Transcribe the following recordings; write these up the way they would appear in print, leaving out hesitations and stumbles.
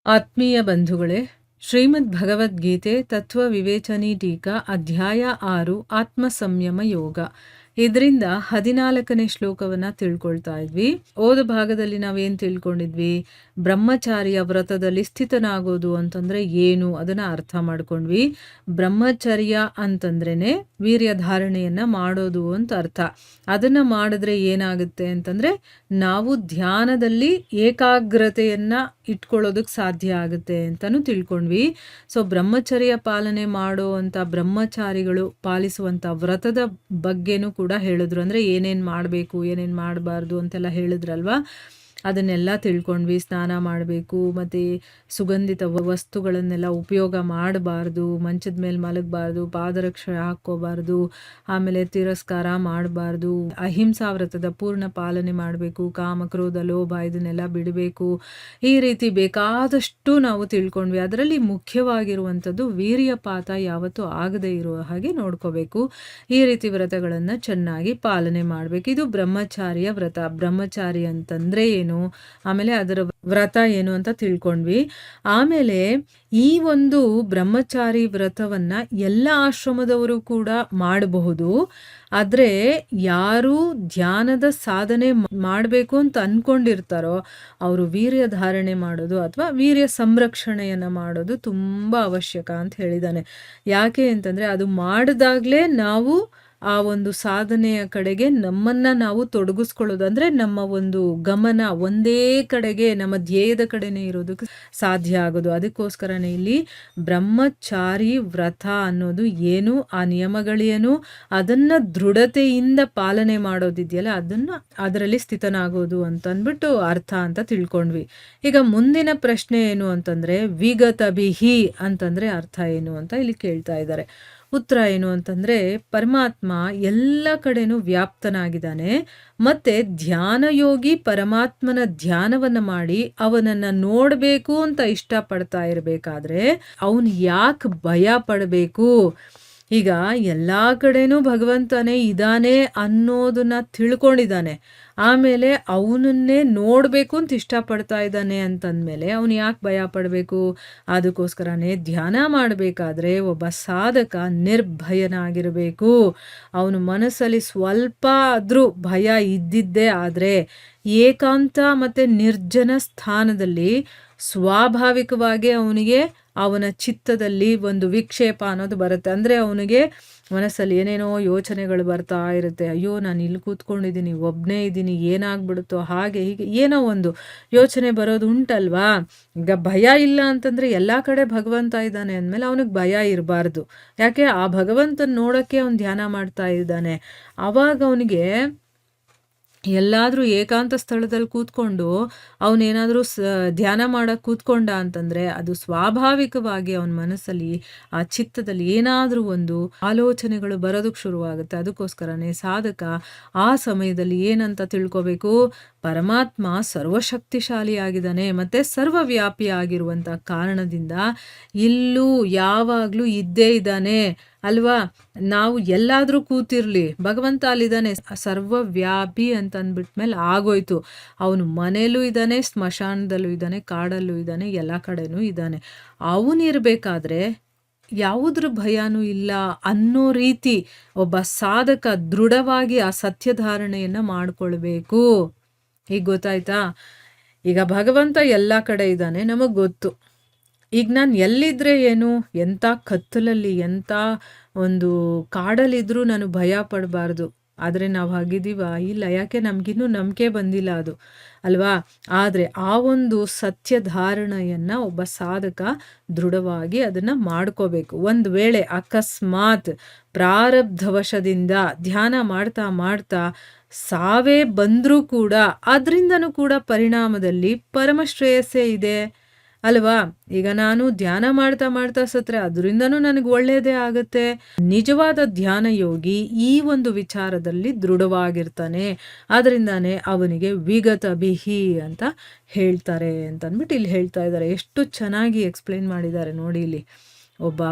ಆತ್ಮೀಯ ಬಂಧುಗಳೇ, ಶ್ರೀಮದ್ ಭಗವದ್ಗೀತೆ ತತ್ವ ವಿವೇಚನಿ ಟೀಕಾ ಅಧ್ಯಾಯ 6 ಆತ್ಮ ಸಂಯಮ ಯೋಗ. ಇದರಿಂದ 14ನೇ ಶ್ಲೋಕವನ್ನು ತಿಳ್ಕೊಳ್ತಾ ಇದ್ವಿ. ಓದ ಭಾಗದಲ್ಲಿ ನಾವೇನು ತಿಳ್ಕೊಂಡಿದ್ವಿ? ಬ್ರಹ್ಮಚಾರಿಯ ವ್ರತದಲ್ಲಿ ಸ್ಥಿತನಾಗೋದು ಅಂತಂದ್ರೆ ಏನು ಅದನ್ನ ಅರ್ಥ ಮಾಡ್ಕೊಂಡ್ವಿ. ಬ್ರಹ್ಮಚರ್ಯ ಅಂತಂದ್ರೇನೆ ವೀರ್ಯ ಧಾರಣೆಯನ್ನ ಮಾಡೋದು ಅಂತ ಅರ್ಥ. ಅದನ್ನ ಮಾಡಿದ್ರೆ ಏನಾಗುತ್ತೆ ಅಂತಂದ್ರೆ ನಾವು ಧ್ಯಾನದಲ್ಲಿ ಏಕಾಗ್ರತೆಯನ್ನ ಇಟ್ಕೊಳ್ಳೋದಕ್ಕೆ ಸಾಧ್ಯ ಆಗುತ್ತೆ ಅಂತಾನು ತಿಳ್ಕೊಂಡ್ವಿ. ಸೊ ಬ್ರಹ್ಮಚರ್ಯ ಪಾಲನೆ ಮಾಡೋ ಅಂತ ಬ್ರಹ್ಮಚಾರಿಗಳು ಪಾಲಿಸುವಂತ ವ್ರತದ ಬಗ್ಗೆನೂ ಕೂಡ ಹೇಳಿದ್ರು. ಅಂದ್ರೆ ಏನೇನ್ ಮಾಡಬೇಕು, ಏನೇನ್ ಮಾಡಬಾರ್ದು ಅಂತೆಲ್ಲ ಹೇಳಿದ್ರಲ್ವಾ. ಅದನ್ನೆಲ್ಲ ತಿಳ್ಕೊಂಡ್ವಿ. ಸ್ನಾನ ಮಾಡಬೇಕು, ಮತ್ತು ಸುಗಂಧಿತ ವಸ್ತುಗಳನ್ನೆಲ್ಲ ಉಪಯೋಗ ಮಾಡಬಾರ್ದು, ಮಂಚದ ಮೇಲೆ ಮಲಗಬಾರ್ದು, ಪಾದರಕ್ಷೆ ಹಾಕ್ಕೋಬಾರ್ದು, ಆಮೇಲೆ ತಿರಸ್ಕಾರ ಮಾಡಬಾರ್ದು, ಅಹಿಂಸಾ ವ್ರತದ ಪೂರ್ಣ ಪಾಲನೆ ಮಾಡಬೇಕು, ಕಾಮ ಕ್ರೋಧ ಲೋಭ ಇದನ್ನೆಲ್ಲ ಬಿಡಬೇಕು. ಈ ರೀತಿ ಬೇಕಾದಷ್ಟು ನಾವು ತಿಳ್ಕೊಂಡ್ವಿ. ಅದರಲ್ಲಿ ಮುಖ್ಯವಾಗಿರುವಂಥದ್ದು ವೀರ್ಯಪಾತ ಯಾವತ್ತೂ ಆಗದೇ ಇರುವ ಹಾಗೆ ನೋಡ್ಕೋಬೇಕು. ಈ ರೀತಿ ವ್ರತಗಳನ್ನು ಚೆನ್ನಾಗಿ ಪಾಲನೆ ಮಾಡಬೇಕು. ಇದು ಬ್ರಹ್ಮಚಾರಿಯ ವ್ರತ. ಬ್ರಹ್ಮಚಾರಿ ಅಂತಂದ್ರೆ ಏನು, ಆಮೇಲೆ ಅದರ ವ್ರತ ಏನು ಅಂತ ತಿಳ್ಕೊಂಡ್ವಿ. ಆಮೇಲೆ ಈ ಒಂದು ಬ್ರಹ್ಮಚಾರಿ ವ್ರತವನ್ನ ಎಲ್ಲ ಆಶ್ರಮದವರು ಕೂಡ ಮಾಡಬಹುದು. ಆದ್ರೆ ಯಾರು ಧ್ಯಾನದ ಸಾಧನೆ ಮಾಡಬೇಕು ಅಂತ ಅನ್ಕೊಂಡಿರ್ತಾರೋ ಅವರು ವೀರ್ಯ ಧಾರಣೆ ಮಾಡೋದು ಅಥವಾ ವೀರ್ಯ ಸಂರಕ್ಷಣೆಯನ್ನ ಮಾಡೋದು ತುಂಬಾ ಅವಶ್ಯಕ ಅಂತ ಹೇಳಿದಾನೆ. ಯಾಕೆ ಅಂತಂದ್ರೆ ಅದು ಮಾಡಿದಾಗ್ಲೇ ನಾವು ಆ ಒಂದು ಸಾಧನೆಯ ಕಡೆಗೆ ನಮ್ಮನ್ನ ನಾವು ತೊಡಗಿಸ್ಕೊಳ್ಳೋದು, ಅಂದ್ರೆ ನಮ್ಮ ಒಂದು ಗಮನ ಒಂದೇ ಕಡೆಗೆ ನಮ್ಮ ಧ್ಯೇಯದ ಕಡೆನೇ ಇರೋದಕ್ಕೆ ಸಾಧ್ಯ ಆಗೋದು. ಅದಕ್ಕೋಸ್ಕರನೇ ಇಲ್ಲಿ ಬ್ರಹ್ಮಚಾರಿ ವ್ರತ ಅನ್ನೋದು ಏನು, ಆ ನಿಯಮಗಳೇನು, ಅದನ್ನ ದೃಢತೆಯಿಂದ ಪಾಲನೆ ಮಾಡೋದಿದೆಯಲ್ಲ ಅದರಲ್ಲಿ ಸ್ಥಿತನಾಗೋದು ಅಂತ ಅಂದ್ಬಿಟ್ಟು ಅರ್ಥ ಅಂತ ತಿಳ್ಕೊಂಡ್ವಿ. ಈಗ ಮುಂದಿನ ಪ್ರಶ್ನೆ ಏನು ಅಂತಂದ್ರೆ ವಿಗತ ಬಿಹಿ ಅಂತಂದ್ರೆ ಅರ್ಥ ಏನು ಅಂತ ಇಲ್ಲಿ ಕೇಳ್ತಾ ಇದ್ದಾರೆ. ಉತ್ತರ ಏನು ಅಂತಂದ್ರೆ ಪರಮಾತ್ಮ ಎಲ್ಲ ಕಡೆನೂ ವ್ಯಾಪ್ತನಾಗಿದ್ದಾನೆ. ಮತ್ತೆ ಧ್ಯಾನ ಯೋಗಿ ಪರಮಾತ್ಮನ ಧ್ಯಾನವನ್ನ ಮಾಡಿ ಅವನನ್ನ ನೋಡ್ಬೇಕು ಅಂತ ಇಷ್ಟಪಡ್ತಾ ಇರ್ಬೇಕಾದ್ರೆ ಅವನು ಯಾಕೆ ಭಯ ಪಡಬೇಕು? ಈಗ ಎಲ್ಲಾ ಕಡೆನೂ ಭಗವಂತನೇ ಇದ್ದಾನೆ ಅನ್ನೋದನ್ನ ತಿಳ್ಕೊಂಡಿದ್ದಾನೆ. ಆಮೇಲೆ ಅವನನ್ನೇ ನೋಡ್ಬೇಕು ಅಂತ ಇಷ್ಟಪಡ್ತಾ ಇದ್ದಾನೆ ಅಂತಂದ್ಮೇಲೆ ಅವನು ಯಾಕೆ ಭಯ ಪಡಬೇಕು? ಅದಕ್ಕೋಸ್ಕರನೇ ಧ್ಯಾನ ಮಾಡಬೇಕಾದ್ರೆ ಒಬ್ಬ ಸಾಧಕ ನಿರ್ಭಯನಾಗಿರಬೇಕು. ಅವನ ಮನಸ್ಸಲ್ಲಿ ಸ್ವಲ್ಪ ಆದ್ರೂ ಭಯ ಇದ್ದಿದ್ದೇ ಆದ್ರೆ ಏಕಾಂತ ಮತ್ತೆ ನಿರ್ಜನ ಸ್ಥಾನದಲ್ಲಿ ಸ್ವಾಭಾವಿಕವಾಗಿ ಅವನಿಗೆ ಅವನ ಚಿತ್ತದಲ್ಲಿ ಒಂದು ವಿಕ್ಷೇಪ ಅನ್ನೋದು ಬರುತ್ತೆ. ಅಂದ್ರೆ ಅವನಿಗೆ ಮನಸ್ಸಲ್ಲಿ ಏನೇನೋ ಯೋಚನೆಗಳು ಬರ್ತಾ ಇರುತ್ತೆ. ಅಯ್ಯೋ ನಾನು ಇಲ್ಲಿ ಕೂತ್ಕೊಂಡಿದ್ದೀನಿ, ಒಬ್ಬನೇ ಇದ್ದೀನಿ, ಏನಾಗ್ಬಿಡುತ್ತೋ, ಹಾಗೆ ಹೀಗೆ ಏನೋ ಒಂದು ಯೋಚನೆ ಬರೋದು ಉಂಟಲ್ವಾ. ಈಗ ಭಯ ಇಲ್ಲ ಅಂತಂದ್ರೆ ಎಲ್ಲಾ ಕಡೆ ಭಗವಂತ ಇದ್ದಾನೆ ಅಂದಮೇಲೆ ಅವನಿಗೆ ಭಯ ಇರಬಾರ್ದು. ಯಾಕೆ? ಆ ಭಗವಂತನ ನೋಡಕ್ಕೆ ಅವನು ಧ್ಯಾನ ಮಾಡ್ತಾ ಇದ್ದಾನೆ. ಆವಾಗ ಅವನಿಗೆ ಎಲ್ಲಾದ್ರೂ ಏಕಾಂತ ಸ್ಥಳದಲ್ಲಿ ಕೂತ್ಕೊಂಡು ಅವನೇನಾದ್ರೂ ಧ್ಯಾನ ಮಾಡಕ್ ಕೂತ್ಕೊಂಡ ಅಂತಂದ್ರೆ ಅದು ಸ್ವಾಭಾವಿಕವಾಗಿ ಅವನ ಮನಸ್ಸಲ್ಲಿ ಆ ಚಿತ್ತದಲ್ಲಿ ಏನಾದ್ರೂ ಒಂದು ಆಲೋಚನೆಗಳು ಬರೋದಕ್ಕೆ ಶುರುವಾಗುತ್ತೆ. ಅದಕ್ಕೋಸ್ಕರನೇ ಸಾಧಕ ಆ ಸಮಯದಲ್ಲಿ ಏನಂತ ತಿಳ್ಕೋಬೇಕು? ಪರಮಾತ್ಮ ಸರ್ವಶಕ್ತಿಶಾಲಿಯಾಗಿದ್ದಾನೆ, ಮತ್ತೆ ಸರ್ವವ್ಯಾಪಿ ಆಗಿರುವಂತ ಕಾರಣದಿಂದ ಇಲ್ಲೂ ಯಾವಾಗ್ಲೂ ಇದ್ದೇ ಇದ್ದಾನೆ ಅಲ್ವಾ. ನಾವು ಎಲ್ಲಾದ್ರೂ ಕೂತಿರ್ಲಿ, ಭಗವಂತ ಅಲ್ಲಿದ್ದಾನೆ. ಸರ್ವವ್ಯಾಪಿ ಅಂತ ಅಂದ್ಬಿಟ್ಮೇಲೆ ಆಗೋಯ್ತು. ಅವನು ಮನೇಲೂ ಇದ್ದಾನೆ, ಸ್ಮಶಾನದಲ್ಲೂ ಇದ್ದಾನೆ, ಕಾಡಲ್ಲೂ ಇದ್ದಾನೆ, ಎಲ್ಲ ಕಡೆನೂ ಇದ್ದಾನೆ. ಅವನಿರ್ಬೇಕಾದ್ರೆ ಯಾವುದ್ರ ಭಯನೂ ಇಲ್ಲ ಅನ್ನೋ ರೀತಿ ಒಬ್ಬ ಸಾಧಕ ದೃಢವಾಗಿ ಆ ಸತ್ಯಧಾರಣೆಯನ್ನ ಮಾಡ್ಕೊಳ್ಬೇಕು. ಈಗ ಗೊತ್ತಾಯ್ತಾ? ಈಗ ಭಗವಂತ ಎಲ್ಲ ಕಡೆ ಇದ್ದಾನೆ, ನಮಗ್ ಗೊತ್ತು. ಈಗ ನಾನು ಎಲ್ಲಿದ್ರೆ ಏನು, ಎಂಥ ಕತ್ತಲಲ್ಲಿ ಎಂಥ ಒಂದು ಕಾಡಲ್ಲಿದ್ರೂ ನಾನು ಭಯ ಪಡಬಾರ್ದು. ಆದರೆ ನಾವು ಹಾಗಿದ್ದೀವ? ಇಲ್ಲ. ಯಾಕೆ? ನಮಗಿನ್ನೂ ನಂಬಿಕೆ ಬಂದಿಲ್ಲ ಅದು ಅಲ್ವಾ. ಆದರೆ ಆ ಒಂದು ಸತ್ಯ ಧಾರಣೆಯನ್ನ ಒಬ್ಬ ಸಾಧಕ ದೃಢವಾಗಿ ಅದನ್ನ ಮಾಡ್ಕೋಬೇಕು. ಒಂದು ವೇಳೆ ಅಕಸ್ಮಾತ್ ಪ್ರಾರಬ್ಧವಶದಿಂದ ಧ್ಯಾನ ಮಾಡ್ತಾ ಮಾಡ್ತಾ ಸಾವೇ ಬಂದ್ರೂ ಕೂಡ ಅದರಿಂದನೂ ಕೂಡ ಪರಿಣಾಮದಲ್ಲಿ ಪರಮಶ್ರೇಯಸ್ಸೇ ಇದೆ ಅಲ್ವಾ. ಈಗ ನಾನು ಧ್ಯಾನ ಮಾಡ್ತಾ ಮಾಡ್ತಾ ಸತ್ರೆ ಅದರಿಂದನೂ ನನಗೆ ಒಳ್ಳೇದೇ ಆಗುತ್ತೆ. ನಿಜವಾದ ಧ್ಯಾನ ಯೋಗಿ ಈ ಒಂದು ವಿಚಾರದಲ್ಲಿ ದೃಢವಾಗಿರ್ತಾನೆ. ಆದ್ರಿಂದಾನೆ ಅವನಿಗೆ ವಿಗತ ಬಿಹಿ ಅಂತ ಹೇಳ್ತಾರೆ ಅಂತ ಅಂದ್ಬಿಟ್ಟು ಇಲ್ಲಿ ಹೇಳ್ತಾ ಇದ್ದಾರೆ. ಎಷ್ಟು ಚೆನ್ನಾಗಿ ಎಕ್ಸ್ಪ್ಲೇನ್ ಮಾಡಿದ್ದಾರೆ ನೋಡಿ ಇಲ್ಲಿ. ಒಬ್ಬ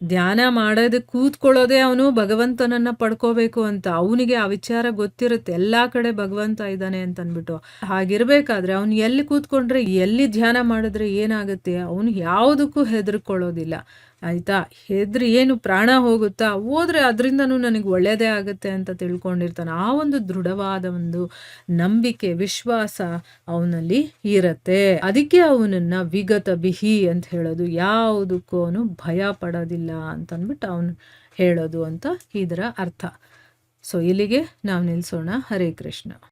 ಧ್ಯಾನ ಮಾಡೋದಕ್ಕೆ ಕೂತ್ಕೊಳ್ಳೋದೇ ಅವನು ಭಗವಂತನನ್ನ ಪಡ್ಕೋಬೇಕು ಅಂತ. ಅವನಿಗೆ ಆ ವಿಚಾರ ಗೊತ್ತಿರುತ್ತೆ, ಎಲ್ಲಾ ಕಡೆ ಭಗವಂತ ಇದ್ದಾನೆ ಅಂತ ಅಂದ್ಬಿಟ್ಟು. ಹಾಗಿರ್ಬೇಕಾದ್ರೆ ಅವನು ಎಲ್ಲಿ ಕೂತ್ಕೊಂಡ್ರೆ, ಎಲ್ಲಿ ಧ್ಯಾನ ಮಾಡಿದ್ರೆ ಏನಾಗುತ್ತೆ, ಅವನು ಯಾವುದಕ್ಕೂ ಹೆದರ್ಕೊಳ್ಳೋದಿಲ್ಲ. ಆಯ್ತಾ? ಹೆದ್ರಿ ಏನು ಪ್ರಾಣ ಹೋಗುತ್ತಾ? ಹೋದ್ರೆ ಅದರಿಂದನೂ ನನಗೆ ಒಳ್ಳೇದೇ ಆಗುತ್ತೆ ಅಂತ ತಿಳ್ಕೊಂಡಿರ್ತಾನೆ. ಆ ಒಂದು ದೃಢವಾದ ಒಂದು ನಂಬಿಕೆ, ವಿಶ್ವಾಸ ಅವನಲ್ಲಿ ಇರತ್ತೆ. ಅದಕ್ಕೆ ಅವನನ್ನ ವಿಗತ ಬಿಹಿ ಅಂತ ಹೇಳೋದು. ಯಾವುದಕ್ಕೂ ಅವನು ಭಯ ಪಡೋದಿಲ್ಲ ಅಂತಂದ್ಬಿಟ್ಟು ಅವನು ಹೇಳೋದು ಅಂತ ಇದರ ಅರ್ಥ. ಸೊ ಇಲ್ಲಿಗೆ ನಾವು ನಿಲ್ಲಿಸೋಣ. ಹರೇ ಕೃಷ್ಣ.